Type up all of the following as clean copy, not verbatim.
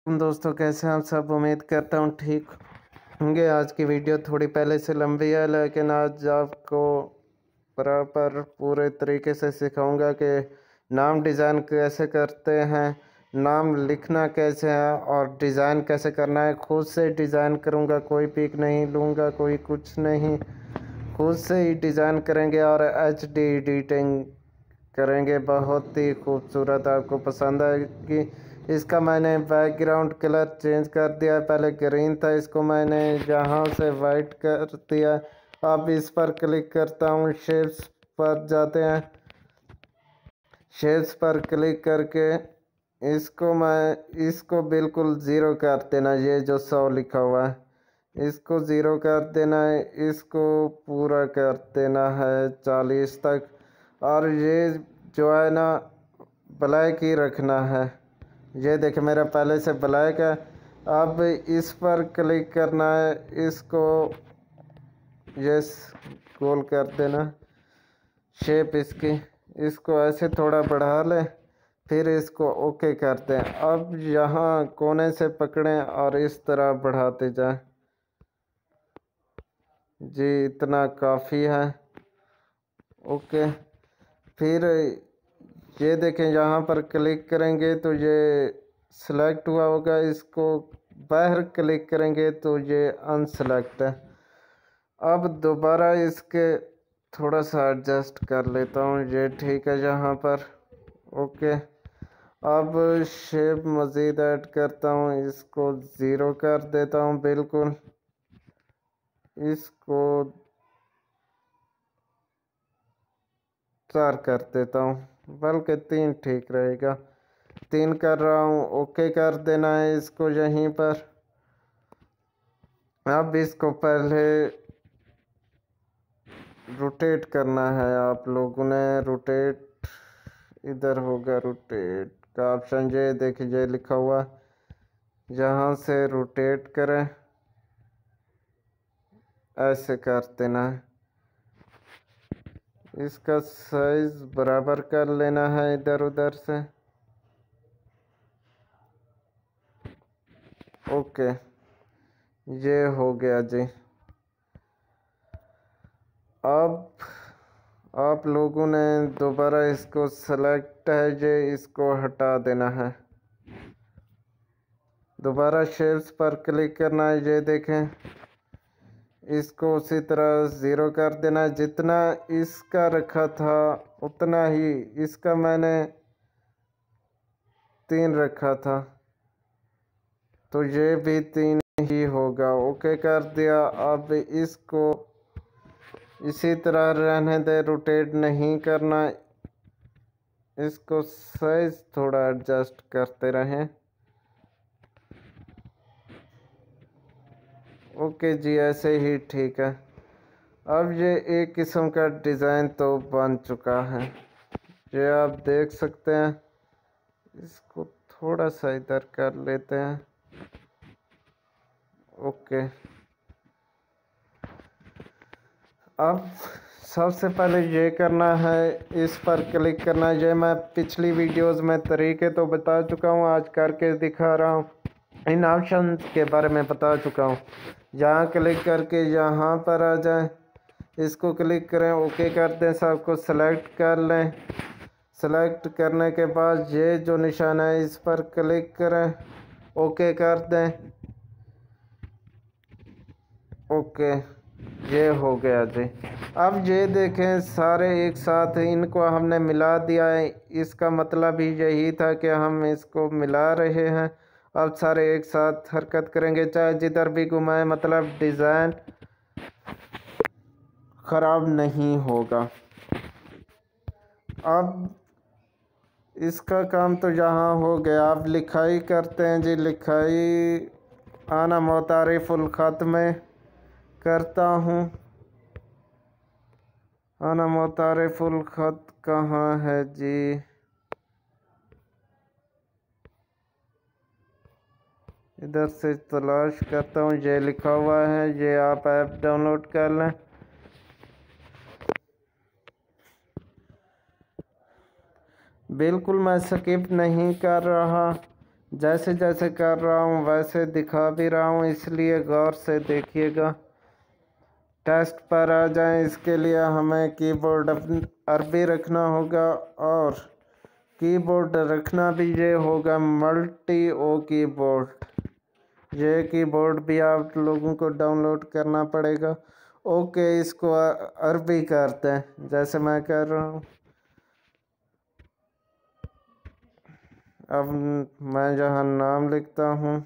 दोस्तों, कैसे हैं आप सब। उम्मीद करता हूँ ठीक होंगे। आज की वीडियो थोड़ी पहले से लंबी है, लेकिन आज आपको प्रॉपर पूरे तरीके से सिखाऊंगा कि नाम डिज़ाइन कैसे करते हैं, नाम लिखना कैसे है और डिज़ाइन कैसे करना है। खुद से डिज़ाइन करूँगा, कोई पिक नहीं लूँगा, कोई कुछ नहीं, खुद से ही डिज़ाइन करेंगे और HD एडिटिंग करेंगे। बहुत ही खूबसूरत, आपको पसंद आएगी। इसका मैंने बैकग्राउंड कलर चेंज कर दिया है, पहले ग्रीन था, इसको मैंने यहाँ से वाइट कर दिया। अब इस पर क्लिक करता हूँ, शेप्स पर जाते हैं। शेप्स पर क्लिक करके इसको बिल्कुल ज़ीरो कर देना। ये जो 100 लिखा हुआ है इसको ज़ीरो कर देना है, इसको पूरा कर देना है 40 तक। और ये जो है ना, ब्लैक ही रखना है। ये देखिए मेरा पहले से ब्लैक है। अब इस पर क्लिक करना है, इसको यस गोल कर देना। शेप इसको ऐसे थोड़ा बढ़ा लें, फिर इसको ओके करते हैं। अब यहाँ कोने से पकड़ें और इस तरह बढ़ाते जाएं। जी इतना काफ़ी है। ओके, फिर ये देखें यहाँ पर क्लिक करेंगे तो ये सिलेक्ट हुआ होगा, इसको बाहर क्लिक करेंगे तो ये अनसेलेक्ट है। अब दोबारा इसके थोड़ा सा एडजस्ट कर लेता हूँ, ये ठीक है यहाँ पर। ओके, अब शेप मज़ीद ऐड करता हूँ, इसको ज़ीरो कर देता हूँ बिल्कुल। इसको 4 कर देता हूँ, बल्कि 3 ठीक रहेगा। 3 कर रहा हूँ, ओके कर देना है इसको यहीं पर। अब इसको पहले रोटेट करना है आप लोगों ने। रोटेट इधर होगा, रोटेट का ऑप्शन ये देखिए लिखा हुआ, यहाँ से रोटेट करें, ऐसे कर देना है। इसका साइज बराबर कर लेना है इधर उधर से। ओके, ये हो गया जी। अब आप लोगों ने दोबारा इसको सेलेक्ट है, ये इसको हटा देना है। दोबारा शेप्स पर क्लिक करना है, ये देखें, इसको उसी तरह ज़ीरो कर देना है। जितना इसका रखा था उतना ही इसका मैंने 3 रखा था, तो ये भी 3 ही होगा। ओके कर दिया। अब इसको इसी तरह रहने दे, रोटेट नहीं करना। इसको साइज थोड़ा एडजस्ट करते रहें। ओके जी, ऐसे ही ठीक है। अब ये एक किस्म का डिज़ाइन तो बन चुका है, ये आप देख सकते हैं। इसको थोड़ा सा इधर कर लेते हैं। ओके, अब सबसे पहले ये करना है, इस पर क्लिक करना है। ये मैं पिछली वीडियोस में तरीके तो बता चुका हूँ, आज करके दिखा रहा हूँ। इन ऑप्शन के बारे में बता चुका हूँ। यहाँ क्लिक करके यहाँ पर आ जाएं, इसको क्लिक करें, ओके कर दें, सबको सेलेक्ट कर लें। सेलेक्ट करने के बाद ये जो निशान है इस पर क्लिक करें, ओके कर दें। ओके, ये हो गया जी। अब ये देखें, सारे एक साथ इनको हमने मिला दिया है। इसका मतलब ही यही था कि हम इसको मिला रहे हैं। अब सारे एक साथ हरकत करेंगे, चाहे जिधर भी घुमाएं, मतलब डिज़ाइन ख़राब नहीं होगा। अब इसका काम तो यहाँ हो गया। अब लिखाई करते हैं जी। लिखाई आना मुतारिफुल ख़त में करता हूँ। आना मुतारिफुल ख़त कहाँ है जी? इधर से तलाश करता हूँ, ये लिखा हुआ है। ये आप ऐप डाउनलोड कर लें। बिल्कुल मैं स्किप नहीं कर रहा, जैसे जैसे कर रहा हूँ वैसे दिखा भी रहा हूँ, इसलिए गौर से देखिएगा। टेस्ट पर आ जाएं, इसके लिए हमें कीबोर्ड अरबी रखना होगा और कीबोर्ड रखना भी ये होगा मल्टी ओ कीबोर्ड। ये कीबोर्ड भी आप लोगों को डाउनलोड करना पड़ेगा। ओके, इसको अरबी करते हैं जैसे मैं कर रहा हूँ। अब मैं जहाँ नाम लिखता हूँ,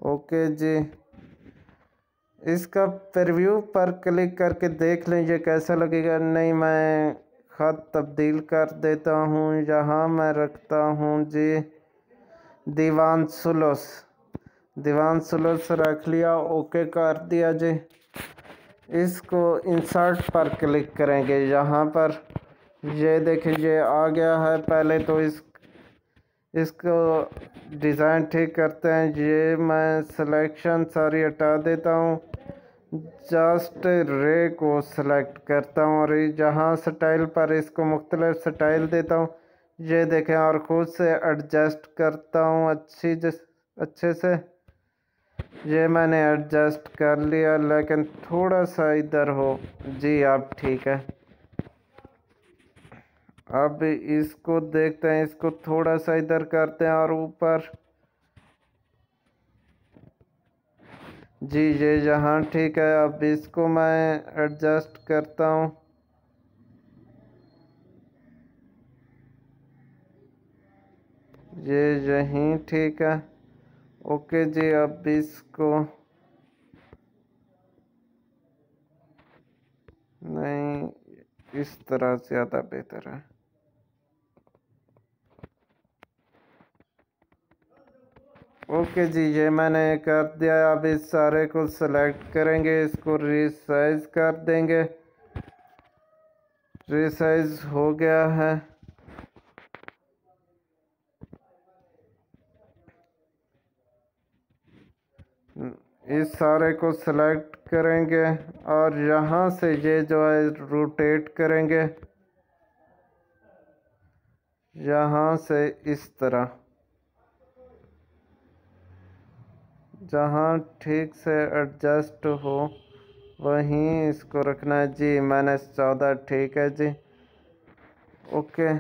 ओके जी, इसका प्रीव्यू पर क्लिक करके देख लीजिए कैसा लगेगा। नहीं, मैं ख़त तब्दील कर देता हूँ। यहाँ मैं रखता हूँ जी दीवान सुलस रख लिया, ओके कर दिया जी। इसको इंसर्ट पर क्लिक करेंगे। यहाँ पर ये देखिए आ गया है। पहले तो इसको डिज़ाइन ठीक करते हैं। ये मैं सिलेक्शन सारी हटा देता हूँ, जस्ट रे को सेलेक्ट करता हूँ और जहाँ स्टाइल पर इसको मुख्तलिफ स्टाइल देता हूँ। ये देखें, और खुद से एडजस्ट करता हूँ अच्छे से। ये मैंने एडजस्ट कर लिया, लेकिन थोड़ा सा इधर हो जी। आप ठीक है। अब इसको देखते हैं, इसको थोड़ा सा इधर करते हैं और ऊपर जी। ये यहाँ ठीक है। अब इसको मैं एडजस्ट करता हूँ। ये यहीं ठीक है। ओके जी, अब इसको नहीं, इस तरह ज़्यादा बेहतर है। ओके जी, ये मैंने कर दिया। अब इस सारे को सेलेक्ट करेंगे, इसको रीसाइज कर देंगे। रीसाइज हो गया है। इस सारे को सेलेक्ट करेंगे और यहाँ से ये जो है रोटेट करेंगे, यहाँ से इस तरह, जहाँ ठीक से एडजस्ट हो वहीं इसको रखना है जी। -14 ठीक है जी। ओके,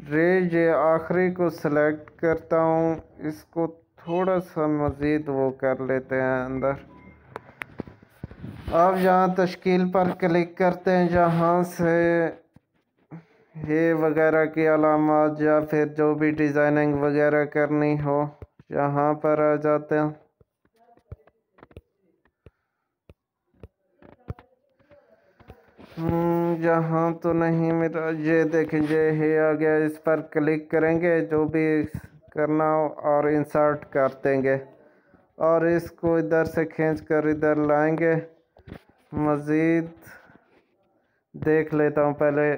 ये आखिरी को सेलेक्ट करता हूँ। इसको थोड़ा सा मज़ीद वो कर लेते हैं अंदर। अब यहाँ तश्कील पर क्लिक करते हैं। जहाँ से ये वगैरह की अलामत या फिर जो भी डिज़ाइनिंग वगैरह करनी हो, यहाँ पर आ जाते हैं। यहाँ तो नहीं मेरा, ये देखिए ये आ गया। इस पर क्लिक करेंगे, जो भी करना हो और इंसर्ट कर देंगे और इसको इधर से खींच कर इधर लाएंगे। मज़ीद देख लेता हूँ पहले।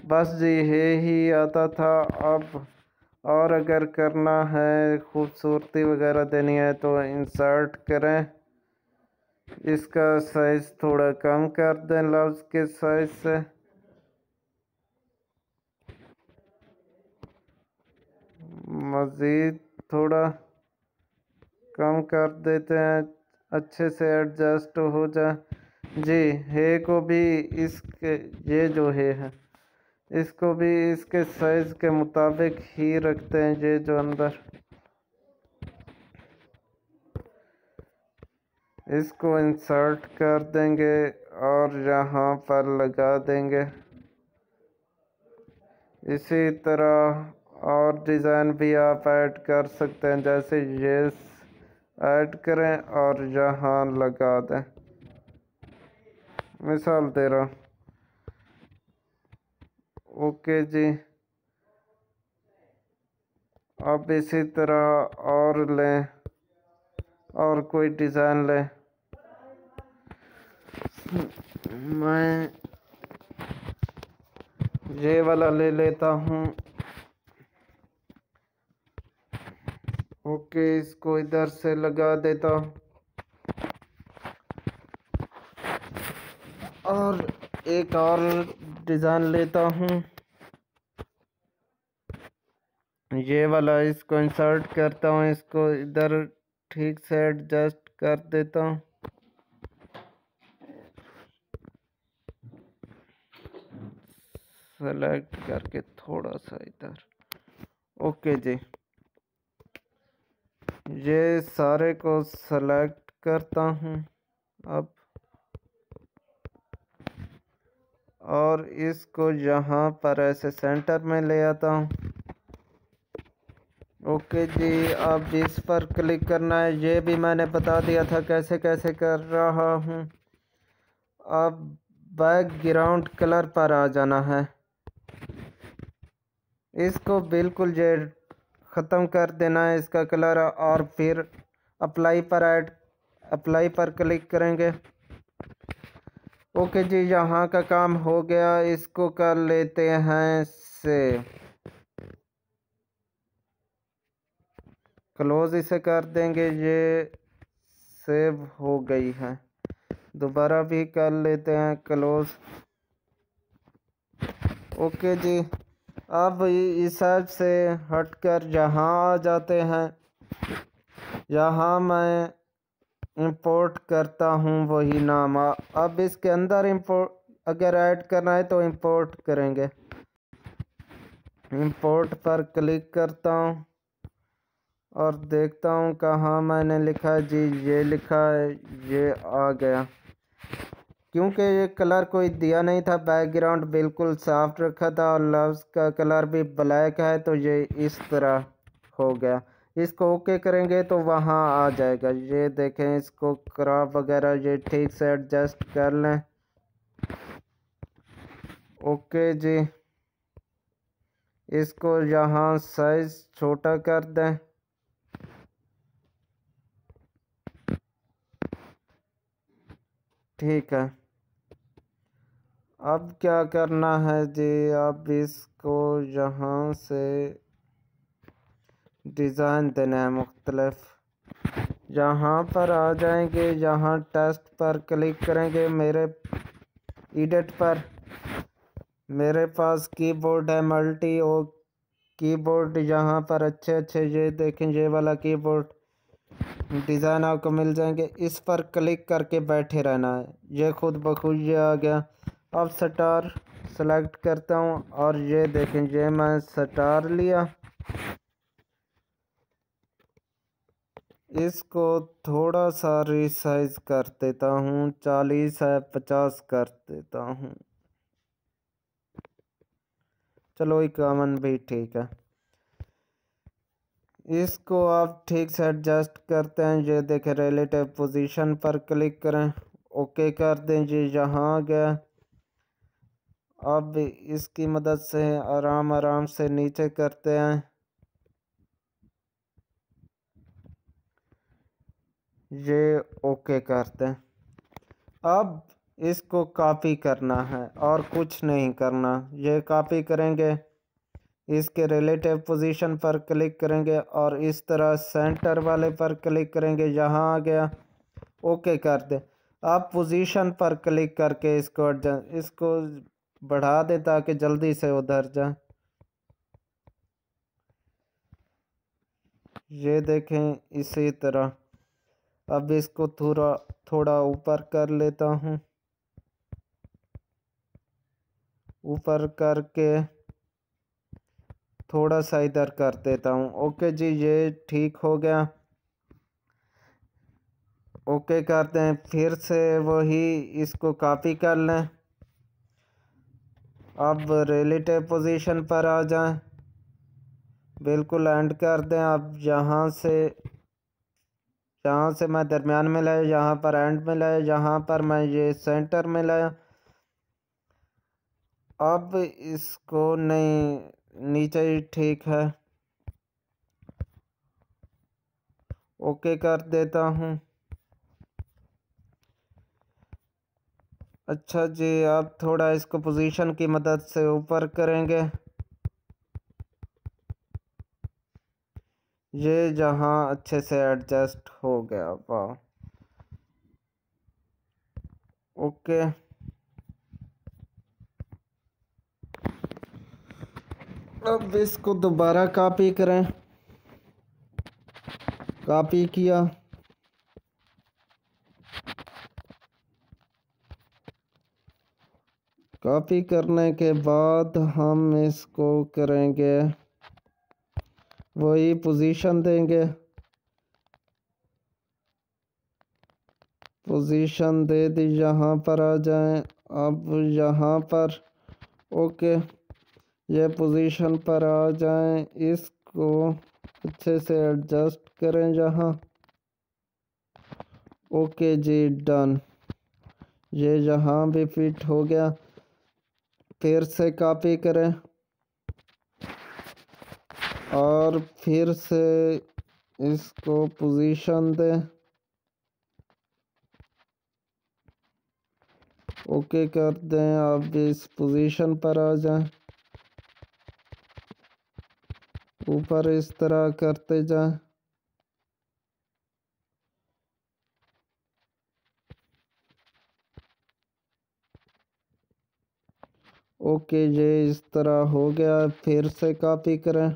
बस जी, ये ही आता था। अब और अगर करना है, खूबसूरती वगैरह देनी है तो इंसर्ट करें। इसका साइज़ थोड़ा कम कर दें लफ्ज़ के साइज़ से। मज़ीद थोड़ा कम कर देते हैं, अच्छे से एडजस्ट हो जाए जी। है को भी इसके, ये जो है इसको भी इसके साइज़ के मुताबिक ही रखते हैं। ये जो अंदर, इसको इंसर्ट कर देंगे और यहाँ पर लगा देंगे। इसी तरह और डिज़ाइन भी आप ऐड कर सकते हैं, जैसे ये ऐड करें और यहाँ लगा दें। मिसाल दे रहा हूँ। ओके जी, अब इसी तरह और लें और कोई डिज़ाइन लें। मैं ये वाला ले लेता हूँ। ओके, इसको इधर से लगा देता हूँ और एक और डिज़ाइन लेता हूँ, ये वाला इसको इंसर्ट करता हूँ, इसको इधर ठीक से एडजस्ट कर देता हूँ। सेलेक्ट करके थोड़ा सा इधर। ओके जी, ये सारे को सेलेक्ट करता हूँ अब, और इसको यहाँ पर ऐसे सेंटर में ले आता हूँ। ओके जी, अब इस पर क्लिक करना है, ये भी मैंने बता दिया था कैसे कैसे कर रहा हूँ। अब बैकग्राउंड कलर पर आ जाना है, इसको बिल्कुल ये ख़त्म कर देना है इसका कलर, और फिर अप्लाई पर क्लिक करेंगे। ओके जी, यहाँ का काम हो गया, इसको कर लेते हैं सेव। क्लोज इसे कर देंगे, ये सेव हो गई है। दोबारा भी कर लेते हैं क्लोज। ओके जी, अब इस साइड से हटकर यहाँ आ जाते हैं। यहाँ मैं इंपोर्ट करता हूँ वही नाम। अब इसके अंदर इंपोर्ट अगर ऐड करना है तो इंपोर्ट करेंगे। इंपोर्ट पर क्लिक करता हूँ और देखता हूँ कहाँ मैंने लिखा है जी, ये लिखा है, ये आ गया। क्योंकि ये कलर कोई दिया नहीं था, बैकग्राउंड बिल्कुल साफ रखा था और लव्स का कलर भी ब्लैक है, तो ये इस तरह हो गया। इसको ओके करेंगे तो वहाँ आ जाएगा। ये देखें, इसको क्रॉप वगैरह ये ठीक से एडजस्ट कर लें। ओके जी, इसको यहाँ साइज छोटा कर दें। ठीक है, अब क्या करना है जी, अब इसको यहाँ से डिज़ाइन देना है मुख्तलिफ। यहाँ पर आ जाएंगे, यहाँ टेस्ट पर क्लिक करेंगे। मेरे एडिट पर मेरे पास कीबोर्ड है मल्टी, और कीबोर्ड यहाँ पर अच्छे अच्छे ये देखें, ये वाला कीबोर्ड डिज़ाइन आपको मिल जाएंगे। इस पर क्लिक करके बैठे रहना है, ये खुद ब खुद ये आ गया। अब स्टार सेलेक्ट करता हूँ और ये देखें, ये मैं स्टार लिया। इसको थोड़ा सा रिसाइज कर देता हूँ, 40 है 50 कर देता हूँ। चलो 51 भी ठीक है। इसको आप ठीक से एडजस्ट करते हैं। ये देखें, रिलेटिव पोजीशन पर क्लिक करें, ओके कर दें जी, यहाँ आ गया। अब इसकी मदद से आराम आराम से नीचे करते हैं। ये ओके करते हैं। अब इसको कॉपी करना है और कुछ नहीं करना। ये कॉपी करेंगे, इसके रिलेटिव पोजीशन पर क्लिक करेंगे और इस तरह सेंटर वाले पर क्लिक करेंगे, यहाँ आ गया। ओके कर दे। आप पोजीशन पर क्लिक करके इसको बढ़ा दें ताकि जल्दी से उधर जाए। ये देखें, इसी तरह। अब इसको थोड़ा थोड़ा ऊपर कर लेता हूँ, ऊपर करके थोड़ा सा इधर कर देता हूँ। ओके जी, ये ठीक हो गया। ओके करते हैं, फिर से वही इसको कॉपी कर लें। अब रिलेटिव पोजीशन पर आ जाएं, बिल्कुल एंड कर दें। अब यहाँ से मैं दरमियान में लाया, यहाँ पर एंड में लाया, यहाँ पर मैं ये सेंटर में लाया। अब इसको नहीं, नीचे ही ठीक है, ओके कर देता हूँ। अच्छा जी, अब थोड़ा इसको पोजीशन की मदद से ऊपर करेंगे। ये जहाँ अच्छे से एडजस्ट हो गया, वाह। ओके, अब इसको दोबारा कॉपी करें। कॉपी किया, कॉपी करने के बाद हम इसको करेंगे, वही पोजीशन देंगे। पोजीशन दे दी, यहाँ पर आ जाएं। अब यहाँ पर ओके, ये पोजीशन पर आ जाएं। इसको अच्छे से एडजस्ट करें यहाँ। ओके जी, डन। ये यहाँ भी फिट हो गया। फिर से कॉपी करें और फिर से इसको पोजीशन दें। ओके कर दें। अब इस पोजीशन पर आ जाएं, ऊपर इस तरह करते जाएं। ओके, ये इस तरह हो गया। फिर से कॉपी करें।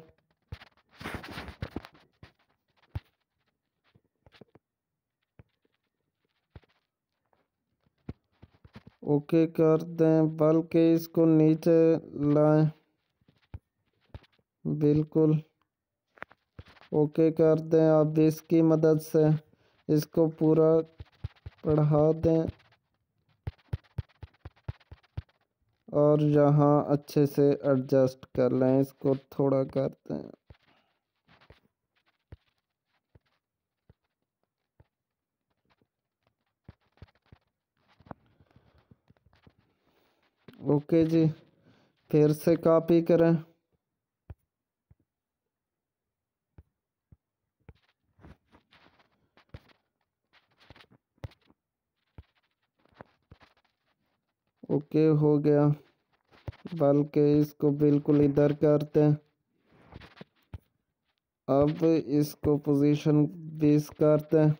ओके कर दें, बल्कि इसको नीचे लाएं, बिल्कुल ओके कर दें। अब इसकी मदद से इसको पूरा बढ़ा दें और यहाँ अच्छे से एडजस्ट कर लें। इसको थोड़ा कर दें। ओके जी, फिर से कॉपी करें। ओके हो गया, बल्कि इसको बिल्कुल इधर करते हैं। अब इसको पोजीशन 20 करते हैं।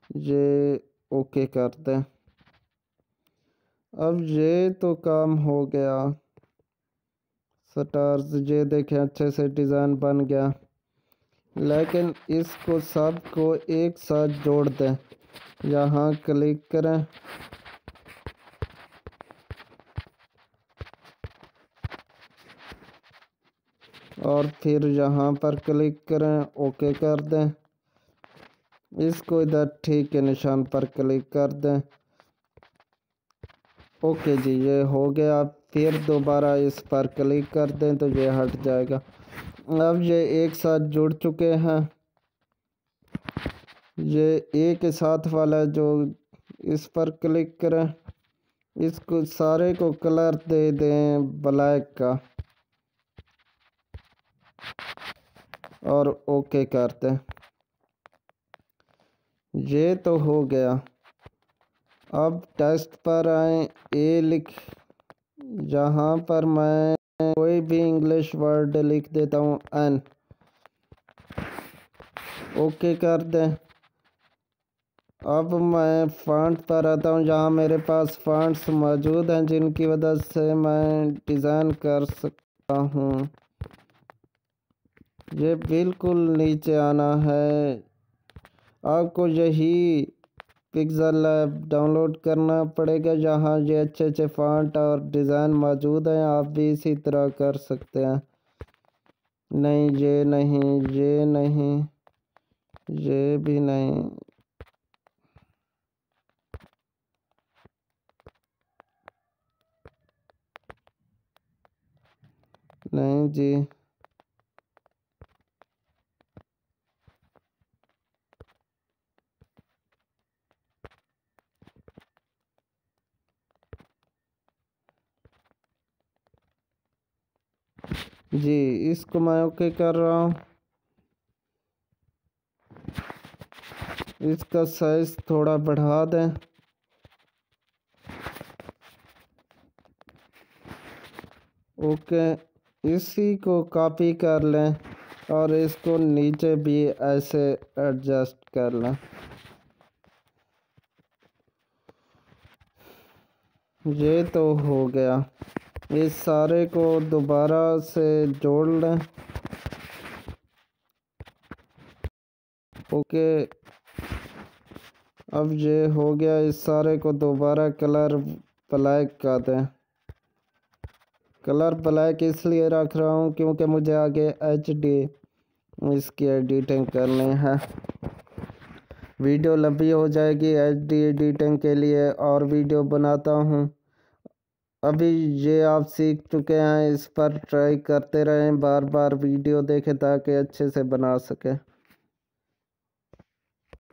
ये ओके करते हैं। अब ये तो काम हो गया। स्टार्स ये देखें, अच्छे से डिज़ाइन बन गया। लेकिन इसको सब को एक साथ जोड़ दें। यहाँ क्लिक करें और फिर यहाँ पर क्लिक करें, ओके कर दें। इसको इधर ठीक के निशान पर क्लिक कर दें। ओके जी, ये हो गया। फिर दोबारा इस पर क्लिक कर दें तो ये हट जाएगा। अब ये एक साथ जुड़ चुके हैं। ये एक साथ वाला जो, इस पर क्लिक करें, इसको सारे को कलर दे दें ब्लैक का और ओके कर दें। ये तो हो गया। अब टेक्स्ट पर आए, ए लिख, जहाँ पर मैं कोई भी इंग्लिश वर्ड लिख देता हूँ, एन। ओके कर दें। अब मैं फ़ॉन्ट पर आता हूँ, जहाँ मेरे पास फ़ॉन्ट्स मौजूद हैं जिनकी वजह से मैं डिज़ाइन कर सकता हूँ। ये बिल्कुल नीचे आना है। आपको यही पिक्सेल लैब डाउनलोड करना पड़ेगा, जहाँ ये अच्छे अच्छे फ़ॉन्ट और डिज़ाइन मौजूद हैं। आप भी इसी तरह कर सकते हैं। नहीं, ये नहीं, ये नहीं, ये भी नहीं। नहीं जी, जी इसको मैं ओके कर रहा हूँ। इसका साइज थोड़ा बढ़ा दें। ओके, इसी को कॉपी कर लें और इसको नीचे भी ऐसे एडजस्ट कर लें। ये तो हो गया। इस सारे को दोबारा से जोड़ लें। ओके, अब ये हो गया। इस सारे को दोबारा कलर ब्लैक कर दें। कलर ब्लैक इसलिए रख रहा हूँ क्योंकि मुझे आगे HD इसकी एडिटिंग करनी है। वीडियो लंबी हो जाएगी, HD एडिटिंग के लिए और वीडियो बनाता हूँ। अभी ये आप सीख चुके हैं, इस पर ट्राई करते रहें, बार बार वीडियो देखें ताकि अच्छे से बना सकें।